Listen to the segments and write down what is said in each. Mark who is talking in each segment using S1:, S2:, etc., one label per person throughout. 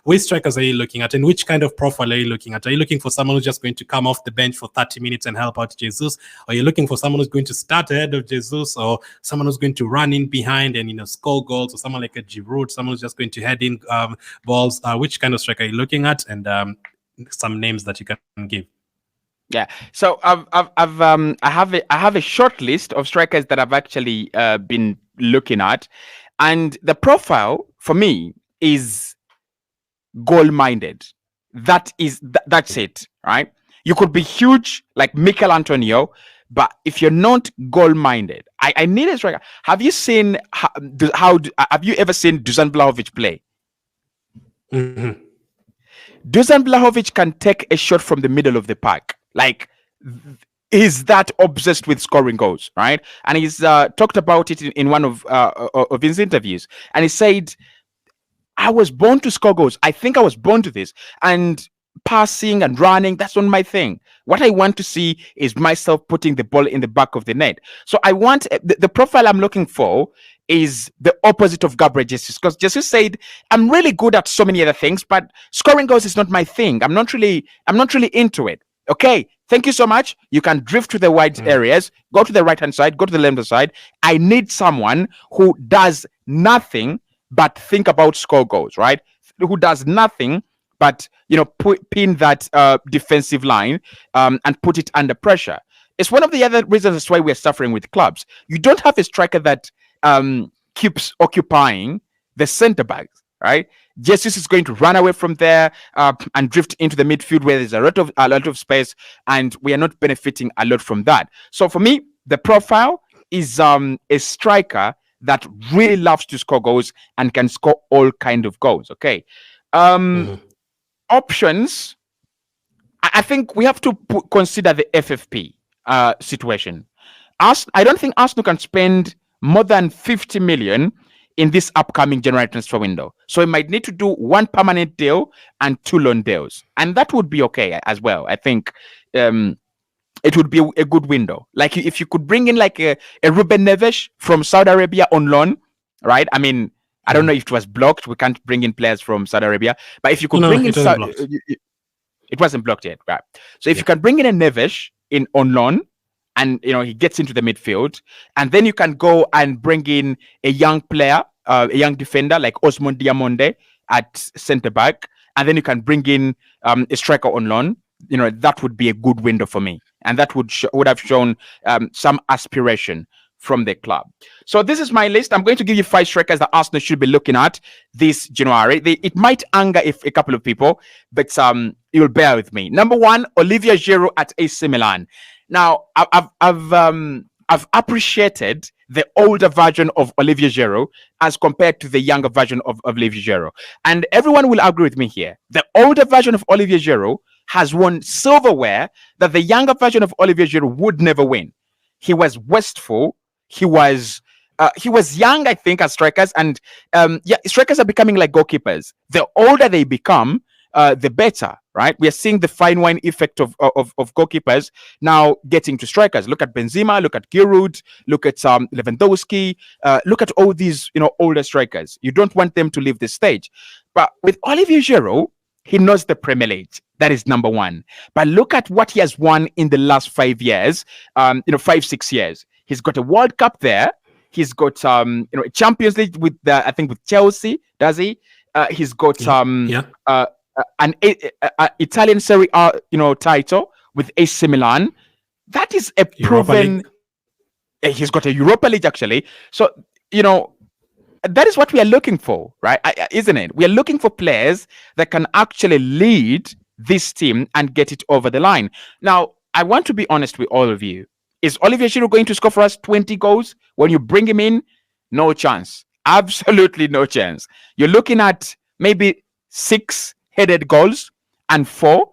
S1: which strikers are you looking at, and which kind of profile are you looking at? Are you looking for someone who's just going to come off the bench for 30 minutes and help out Jesus? Or are you looking for someone who's going to start ahead of Jesus, or someone who's going to run in behind and score goals, or someone like a Giroud, someone who's just going to head in balls? Which kind of striker are you looking at? And some names that you can give.
S2: Yeah, so I have a short list of strikers that I've actually been looking at, and the profile for me is goal-minded. That's it, right? You could be huge like Mikel Antonio, but if you're not goal-minded, I need a striker. Have you seen have you ever seen Dusan Vlahovic play?
S1: Mm-hmm.
S2: Dusan Vlahovic can take a shot from the middle of the park. Like, he's that obsessed with scoring goals, right? And he's talked about it in one of his interviews. And he said, I was born to score goals. I think I was born to this. And passing and running, that's not my thing. What I want to see is myself putting the ball in the back of the net. So I want the profile I'm looking for is the opposite of Gabriel Jesus, because Jesus said, I'm really good at so many other things, but scoring goals is not my thing. I'm not really into it. Okay, thank you so much. You can drift to the wide areas, go to the right hand side, go to the left hand side. I need someone who does nothing but think about score goals, right? Who does nothing but pin that defensive line and put it under pressure. It's one of the other reasons that's why we're suffering with clubs. You don't have a striker that keeps occupying the center backs, right? Jesus is going to run away from there and drift into the midfield where there's a lot of space, and we are not benefiting a lot from that. So for me, the profile is a striker that really loves to score goals and can score all kind of goals. Okay, options. I think we have to consider the FFP situation. I don't think Arsenal can spend more than 50 million in this upcoming January transfer window. So we might need to do one permanent deal and 2 loan deals. And that would be okay as well. I think it would be a good window. Like if you could bring in like a Ruben Neves from Saudi Arabia on loan, right? I mean, I don't know if it was blocked. We can't bring in players from Saudi Arabia. But if you could bring in... It wasn't blocked yet, right? So if you can bring in a Neves on loan, and he gets into the midfield, and then you can go and bring in a young player, a young defender like Osman Diamonde at centre back, and then you can bring in a striker on loan. That would be a good window for me, and that would have shown some aspiration from the club. So this is my list. I'm going to give you 5 strikers that Arsenal should be looking at this January. It might anger a couple of people, but you'll bear with me. Number 1, Olivier Giroud at AC Milan. Now, I've appreciated the older version of Olivier Giroud as compared to the younger version of Olivier Giroud. And everyone will agree with me here. The older version of Olivier Giroud has won silverware that the younger version of Olivier Giroud would never win. He was wasteful. He was young, I think, as strikers. And strikers are becoming like goalkeepers. The older they become, the better, right? We are seeing the fine wine effect of goalkeepers now getting to strikers. Look at Benzema, look at Giroud, look at Lewandowski, look at all these older strikers. You don't want them to leave the stage. But with Olivier Giroud, he knows the Premier League. That is number 1. But look at what he has won in the last 5 years, 5-6 years. He's got a World Cup there. He's got a Champions League with I think with Chelsea. Does he? He's got an Italian Serie A, title with AC Milan. That is a proven. He's got a Europa League actually. So that is what we are looking for, right? Isn't it? We are looking for players that can actually lead this team and get it over the line. Now, I want to be honest with all of you. Is Olivier Giroud going to score for us 20 goals when you bring him in? No chance. Absolutely no chance. You're looking at maybe 6 headed goals and 4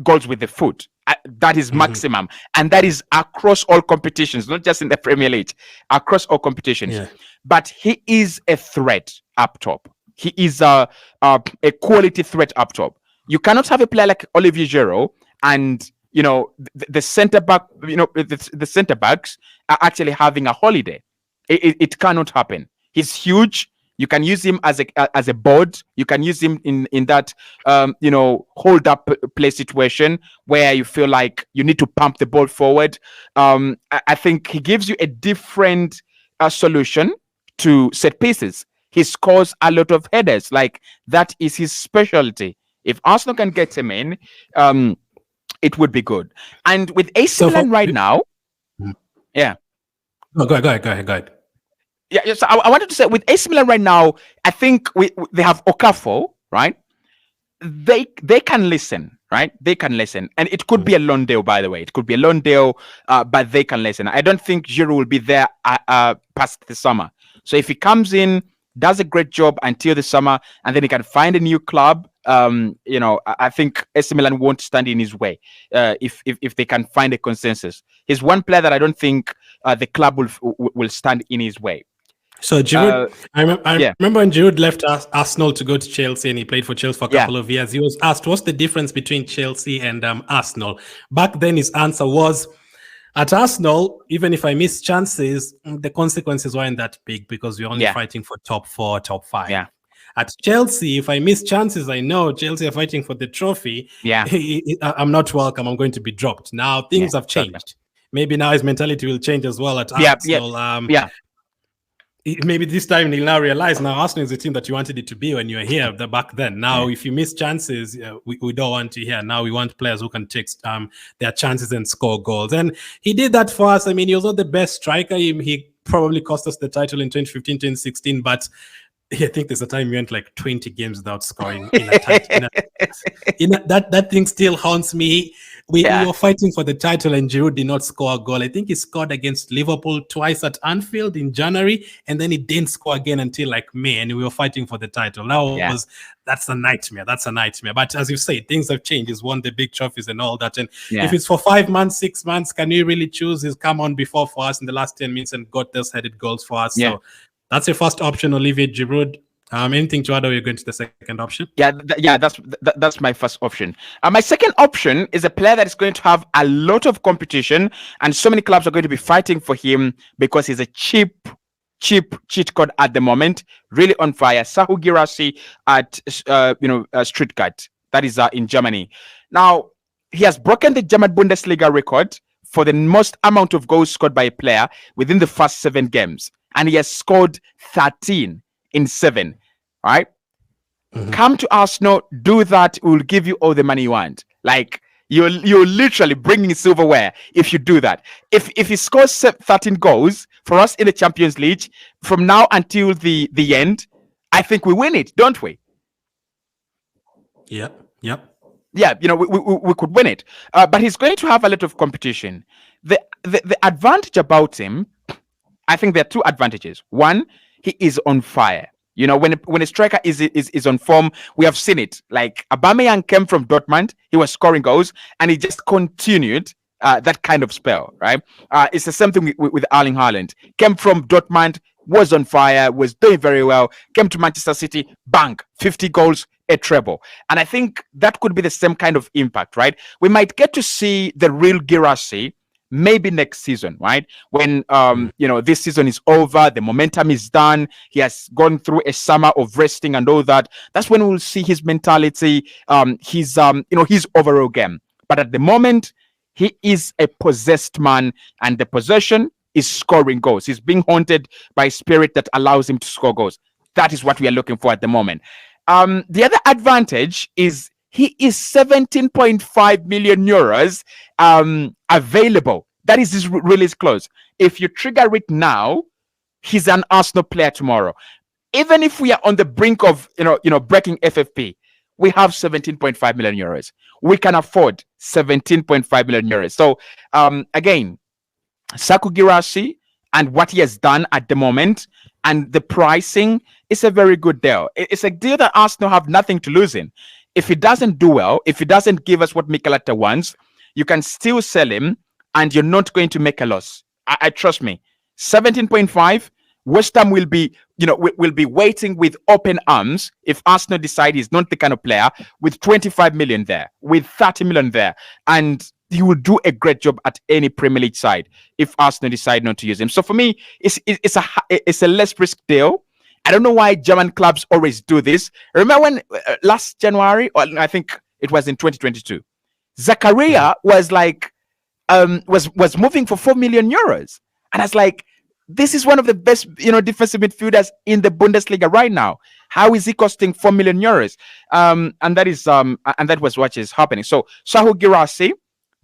S2: goals with the foot. That is maximum. And that is across all competitions, not just in the Premier League, across all competitions. Yeah. But he is a threat up top. He is a quality threat up top. You cannot have a player like Olivier Giroud and the center back, the center backs are actually having a holiday. It cannot happen. He's huge. You can use him as a board. You can use him in that hold up play situation where you feel like you need to pump the ball forward. I think he gives you a different solution to set pieces. He scores a lot of headers. Like, that is his specialty. If Arsenal can get him in, it would be good. And with AC Milan right now, yeah.
S1: No, go ahead.
S2: Yeah, so I wanted to say, with AC Milan right now, I think they have Okafor, right? They can listen, right? They can listen. And it could be a loan deal, by the way. It could be a loan deal, but they can listen. I don't think Giroud will be there past the summer. So if he comes in, does a great job until the summer, and then he can find a new club, I think AC Milan won't stand in his way if they can find a consensus. He's one player that I don't think the club will stand in his way.
S1: So Giroud, I remember when Giroud left Arsenal to go to Chelsea, and he played for Chelsea for a couple of years. He was asked, what's the difference between Chelsea and Arsenal? Back then, his answer was, at Arsenal, even if I miss chances, the consequences weren't that big because we're only fighting for top 4, top 5.
S2: Yeah.
S1: At Chelsea, if I miss chances, I know Chelsea are fighting for the trophy.
S2: Yeah.
S1: I'm not welcome. I'm going to be dropped. Now, things have changed. Maybe now his mentality will change as well at Arsenal. Maybe this time he'll now realize now Arsenal is the team that you wanted it to be when you were here back then. Now, if you miss chances, we don't want to hear. Now we want players who can take their chances and score goals. And he did that for us. I mean, he was not the best striker. He probably cost us the title in 2015, 2016, but I think there's a time we went like 20 games without scoring in a title. That thing still haunts me. We were fighting for the title and Giroud did not score a goal. I think he scored against Liverpool twice at Anfield in January, and then he didn't score again until like May, and we were fighting for the title. That's a nightmare. That's a nightmare. But as you say, things have changed. He's won the big trophies and all that. And if it's for 5 months, 6 months, can you really choose? He's come on before for us in the last 10 minutes and got those headed goals for us. So that's your first option, Olivier Giroud. Anything to add, or you're going to the second option? That's my first option. My second option is a player that is going to have a lot of competition, and so many clubs are going to be fighting for him because he's a cheap cheat code at the moment, really on fire. Serhou Guirassy at Stuttgart, that is in Germany. Now, he has broken the German Bundesliga record for the most amount of goals scored by a player within the first 7 games, and he has scored 13 in 7. Right? Come to Arsenal, do that. We'll give you all the money you want. Like, you're literally bringing silverware if you do that. If he scores 13 goals for us in the Champions League from now until the end, I think we win it, don't we? Yep.
S2: Yeah, we could win it. But he's going to have a lot of competition. The advantage about him, I think there are 2 advantages. One, he is on fire. When a striker is on form, we have seen it. Like, Aubameyang came from Dortmund, he was scoring goals, and he just continued that kind of spell, right? It's the same thing with Erling Haaland. Came from Dortmund, was on fire, was doing very well, came to Manchester City, bang, 50 goals, a treble. And I think that could be the same kind of impact, right? We might get to see the real Guirassy maybe next season, right? When this season is over, the momentum is done, he has gone through a summer of resting and all that. That's when we'll see his mentality, his overall game. But at the moment, he is a possessed man, and the possession is scoring goals. He's being haunted by a spirit that allows him to score goals. That is what we are looking for at the moment. The other advantage is he is 17.5 million euros available. That is his release clause. If you trigger it now, he's an Arsenal player tomorrow. Even if we are on the brink of breaking FFP, we have 17.5 million euros. We can afford 17.5 million euros. So again, Serhou Guirassy and what he has done at the moment and the pricing is a very good deal. It's a deal that Arsenal have nothing to lose in. If he doesn't do well, if he doesn't give us what Mikel Arteta wants, you can still sell him and you're not going to make a loss. I trust me. 17.5, West Ham will be waiting with open arms if Arsenal decide he's not the kind of player, with 25 million there, with 30 million there, and he will do a great job at any Premier League side if Arsenal decide not to use him. So for me, it's a less risk deal, I don't know why German clubs always do this. Remember when last January, or I think it was in 2022, Zakaria was like was moving for 4 million euros, and I was like, this is one of the best defensive midfielders in the Bundesliga right now. How is he costing 4 million euros? And that was what is happening. So Serhou Guirassy,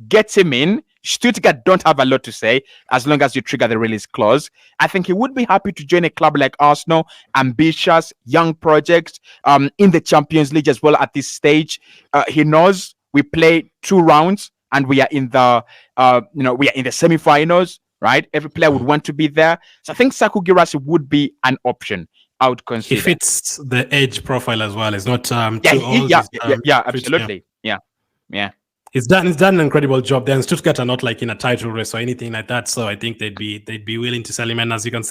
S2: gets him in. Stuttgart don't have a lot to say as long as you trigger the release clause. I think he would be happy to join a club like Arsenal, ambitious, young project, in the Champions League as well at this stage. He knows we play 2 rounds and we are in the semi-finals, right? Every player would want to be there. So I think Serhou Guirassy would be an option I would consider.
S1: He fits the age profile as well. It's not too old.
S2: Yeah, absolutely. Yeah.
S1: He's done an incredible job there. And Stuttgart are not like in a title race or anything like that. So I think they'd be willing to sell him. And as you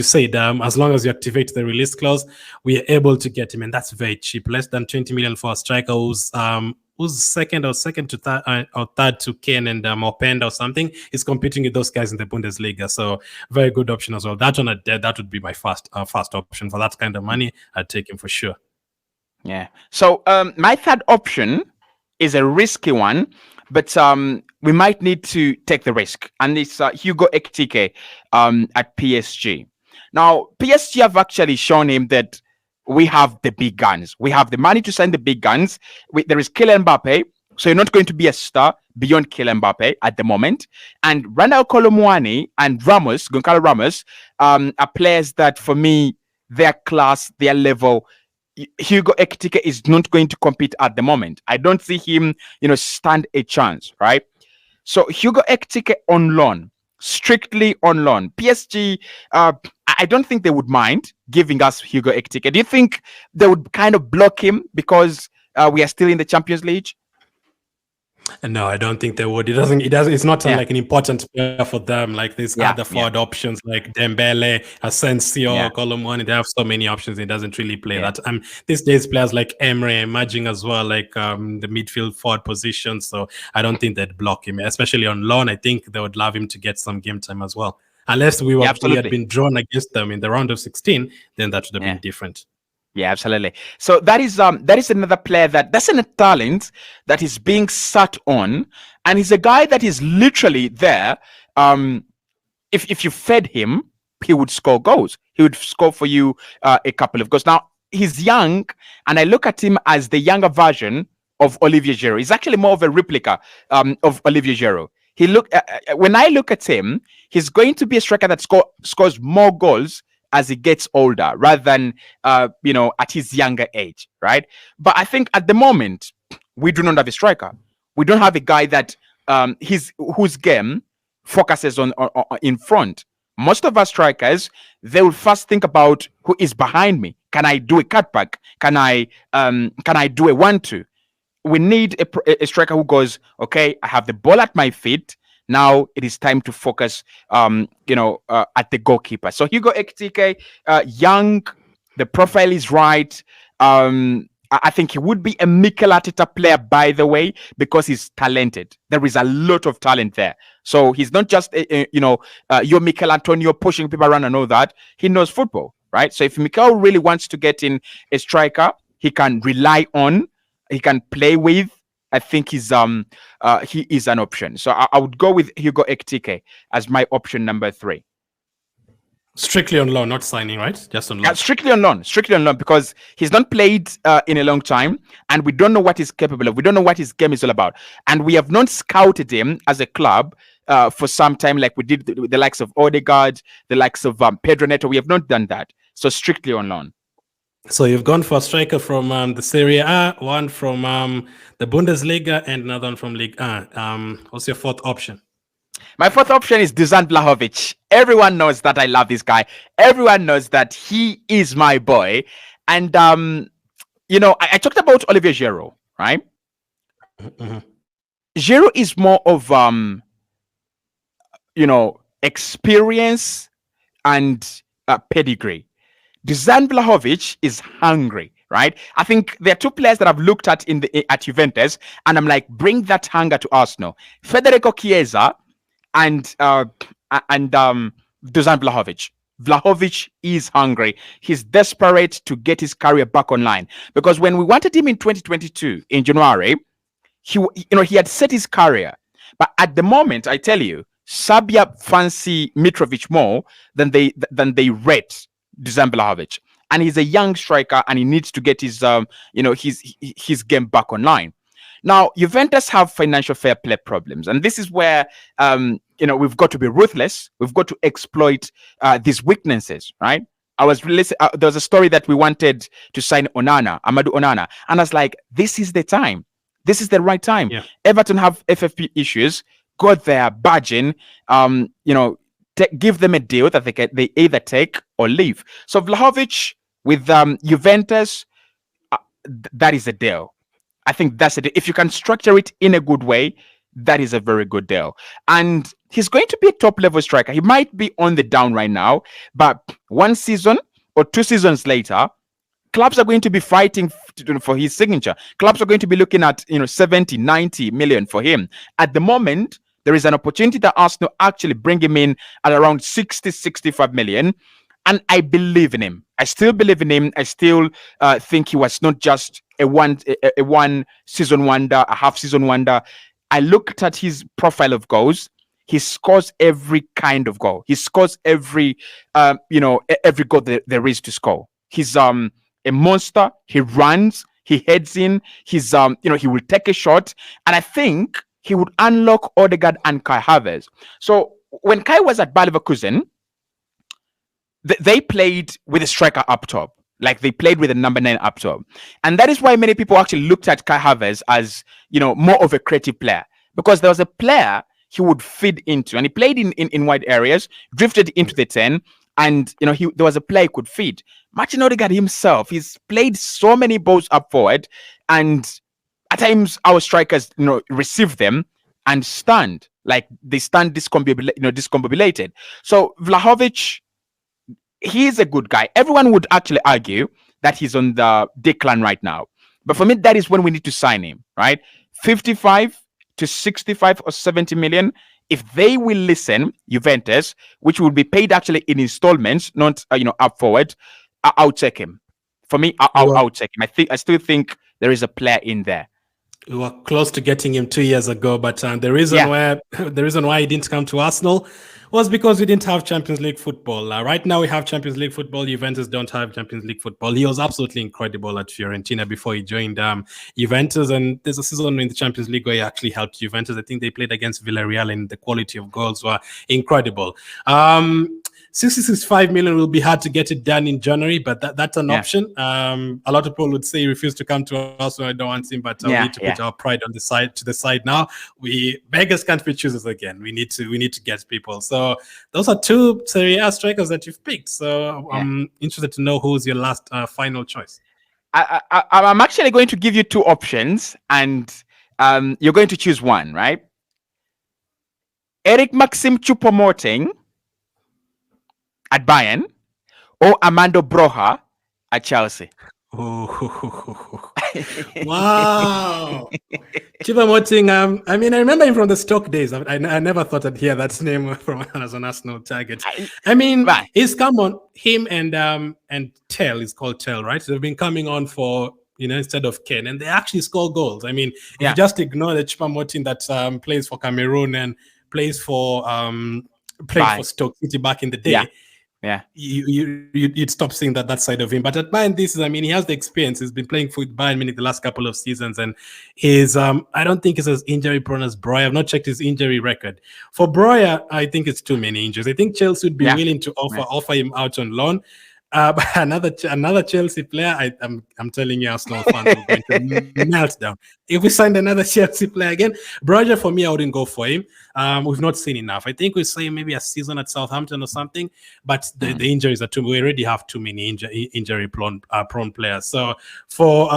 S1: said, as long as you activate the release clause, we are able to get him, and that's very cheap. Less than 20 million for a striker who's second to third or third to Kane and Openda or something. Is competing with those guys in the Bundesliga. So very good option as well. That would be my fast option for that kind of money. I'd take him for sure.
S2: Yeah. So my third option is a risky one, but we might need to take the risk. And it's Hugo Ekitike at PSG. Now, PSG have actually shown him that we have the big guns. We have the money to sign the big guns. There is Kylian Mbappe, so you're not going to be a star beyond Kylian Mbappe at the moment. And Ronald Kolo Muani and Goncalo Ramos, are players that, for me, their class, their level, Hugo Ekitike is not going to compete at the moment. I don't see him, stand a chance, right? So Hugo Ekitike on loan, strictly on loan. PSG, I don't think they would mind giving us Hugo Ekitike. Do you think they would kind of block him because we are still in the Champions League?
S1: No, I don't think they would. It's not like an important player for them. Like these other forward options like Dembele, Asensio, Kolo Muani. They have so many options. It doesn't really play that. These days, players like Emre emerging as well, like the midfield forward position. So I don't think they'd block him, especially on loan. I think they would love him to get some game time as well. Unless we had been drawn against them in the round of 16, then that would have been different.
S2: Yeah, absolutely. So that is another player that's a talent that is being sat on, and he's a guy that is literally there. If you fed him, he would score goals. He would score for you a couple of goals. Now he's young, and I look at him as the younger version of Olivier Giroud. He's actually more of a replica of Olivier Giroud. When I look at him, he's going to be a striker that scores more goals as he gets older, rather than at his younger age, right? But I think at the moment we do not have a striker. We don't have a guy that whose game focuses on in front. Most of our strikers, they will first think about who is behind me. Can I do a cutback? Can I do a 1-2? We need a striker who goes, okay, I have the ball at my feet. Now it is time to focus, at the goalkeeper. So Hugo Ekitike, young, the profile is right. I think he would be a Mikel Arteta player, by the way, because he's talented. There is a lot of talent there. So he's not just, your Mikel Antonio pushing people around and all that. He knows football, right? So if Mikel really wants to get in a striker, he can rely on, he can play with, I think he is an option. So I would go with Hugo Ekitike as my option number 3.
S1: Strictly on loan, not signing, right? Just on loan.
S2: Strictly on loan, because he's not played in a long time, and we don't know what he's capable of. We don't know what his game is all about, and we have not scouted him as a club for some time, like we did the likes of Odegaard, the likes of Pedro Neto. We have not done that. So strictly on loan.
S1: So you've gone for a striker from the Serie A, one from the Bundesliga, and another one from Ligue 1. What's your fourth option? My
S2: fourth option is Dusan Vlahovic. Everyone knows that I love this guy. Everyone knows that he is my boy. And, I talked about Olivier Giroud, right? Mm-hmm. Giroud is more of, experience and pedigree. Dusan Vlahovic is hungry, right? I think there are 2 players that I've looked at at Juventus, and I'm like, bring that hunger to Arsenal: Federico Chiesa and Dusan Vlahovic. Vlahovic is hungry. He's desperate to get his career back online, because when we wanted him in 2022 in January, he had set his career. But at the moment, I tell you, Serbia fancy Mitrovic more than they rate Dusan Vlahovic. And he's a young striker, and he needs to get his his game back online. Now, Juventus have financial fair play problems, and this is where we've got to be ruthless. We've got to exploit these weaknesses, right? There was a story that we wanted to sign Amadou Onana, and I was like, this is the time. This is the right time.
S1: Yeah.
S2: Everton have FFP issues. Go there, bargain. Give them a deal that they either take or leave. So Vlahovic with Juventus, that is a deal. I think that's it. If you can structure it in a good way, that is a very good deal. And he's going to be a top level striker. He might be on the down right now, but 1 season or 2 seasons later, clubs are going to be fighting for his signature. Clubs are going to be looking at 70, 90 million for him. At the moment, there is an opportunity that Arsenal actually bring him in at around 60, 65 million. And I believe in him. I still believe in him. I still think he was not just a one season wonder, a half season wonder. I looked at his profile of goals. He scores every kind of goal. He scores every goal there is to score. He's a monster. He runs. He heads in. He's he will take a shot, and I think he would unlock Odegaard and Kai Havertz. So when Kai was at Bayer Leverkusen, they played with a striker up top. Like, they played with a number 9 up top. And that is why many people actually looked at Kai Havertz as, more of a creative player. Because there was a player he would feed into. And he played in wide areas, drifted into the 10. And, there was a player he could feed. Martin Odegaard himself, he's played so many balls up forward. And at times, our strikers, receive them and stand. Like, they stand discombobulated. So, Vlahovic, he's a good guy. Everyone would actually argue that he's on the decline right now. But for me, that is when we need to sign him, right? 55 to 65 or 70 million. If they will listen, Juventus, which will be paid actually in installments, not, up forward, I'll take him. For me, I'll take him. I still think there is a player in there.
S1: We were close to getting him 2 years ago, but the reason why he didn't come to Arsenal was because we didn't have Champions League football. Right now we have Champions League football. Juventus don't have Champions League football. He was absolutely incredible at Fiorentina before he joined Juventus, and there's a season in the Champions League where he actually helped Juventus. I think they played against Villarreal, and the quality of goals were incredible. 65 million will be hard to get it done in January, but that's an option. A lot of people would say he refused to come to us, so I don't want him, but we need to put our pride on the side now. Beggars can't be choosers again. We need to get people. So those are 2 Serie A strikers that you've picked. So I'm interested to know who's your last final choice.
S2: I'm actually going to give you 2 options, and you're going to choose one, right? Eric Maxim Choupo-Moting at Bayern, or Armando Broja at Chelsea.
S1: Wow. Choupo-Moting, I remember him from the Stoke days. I never thought I'd hear that name from as an Arsenal target. He's come on, him and Tell is called Tell, right? They've been coming on for, instead of Ken, and they actually score goals. You just ignore the Choupo-Moting that plays for Cameroon and plays for Stoke City back in the day. You'd stop seeing that side of him. But at Bayern, he has the experience. He's been playing for Bayern Munich the last couple of seasons, and I don't think he's as injury prone as Breuer. I've not checked his injury record. For Breuer, I think it's too many injuries. I think Chelsea would be willing to offer him out on loan. But another Chelsea player, I'm telling you, Arsenal fans are going to melt down. If we signed another Chelsea player again, Brugge, for me, I wouldn't go for him. We've not seen enough. I think we say maybe a season at Southampton or something, but the injuries are too. We already have too many injury prone players. So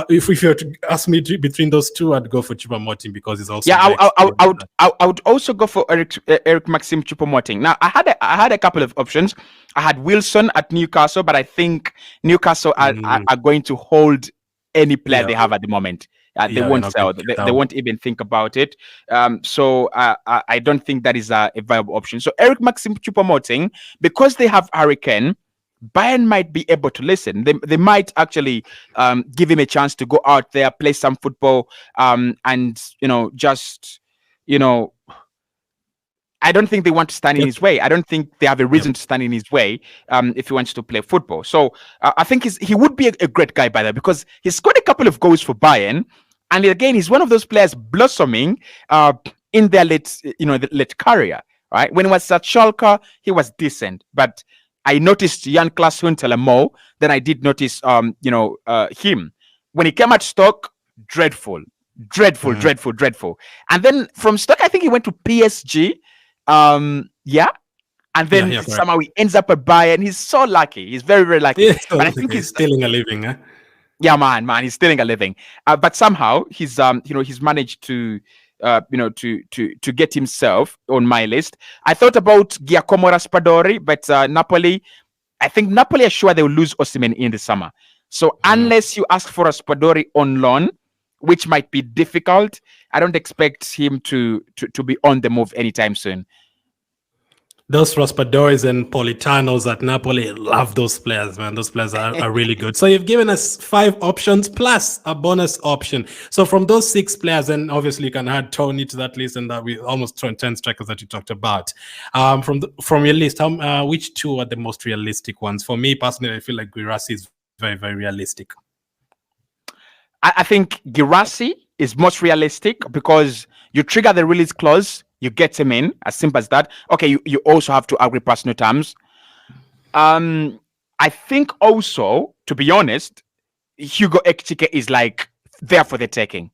S1: if you were to ask me between those 2, I'd go for Choupo-Moting because he's also
S2: I would also go for Eric Maxim Choupo-Moting. Now I had a couple of options. I had Wilson at Newcastle, but I think Newcastle are going to hold any player they have at the moment. They won't sell. They won't even think about it. So I don't think that is a viable option. So Eric Maxim Choupo-Moting, because they have Harry Kane, Bayern might be able to listen. They might actually give him a chance to go out there, play some football, and just I don't think they want to stand in his way. I don't think they have a reason to stand in his way if he wants to play football. So I think he would be a great guy by that, because he scored a couple of goals for Bayern, and again he's one of those players blossoming in their late career. Right, when he was at Schalke, he was decent, but I noticed Jan Klaas Huntelaar more than I did notice him. When he came at Stoke, dreadful. And then from Stoke, I think he went to PSG. And then somehow he ends up at Bayern. He's so lucky. He's very, very lucky.
S1: But I think he's stealing a living. Huh?
S2: Yeah, man, he's stealing a living. But somehow he's managed to to get himself on my list. I thought about Giacomo Raspadori, but Napoli. I think Napoli are sure they will lose Osimhen in the summer. So unless you ask for Raspadori on loan, which might be difficult, I don't expect him to be on the move anytime soon.
S1: Those Raspadoris and Politanos at Napoli, love those players, man. Those players are really good. So you've given us 5 options plus a bonus option. So from those 6 players, and obviously you can add Tony to that list, and that we almost 10 strikers that you talked about. From your list, which 2 are the most realistic ones? For me personally, I feel like Guirassy is very, very realistic.
S2: I think Guirassy is most realistic because you trigger the release clause, you get him in, as simple as that. Okay, you also have to agree personal terms. I think also, to be honest, Hugo Ekitike is like there for the taking.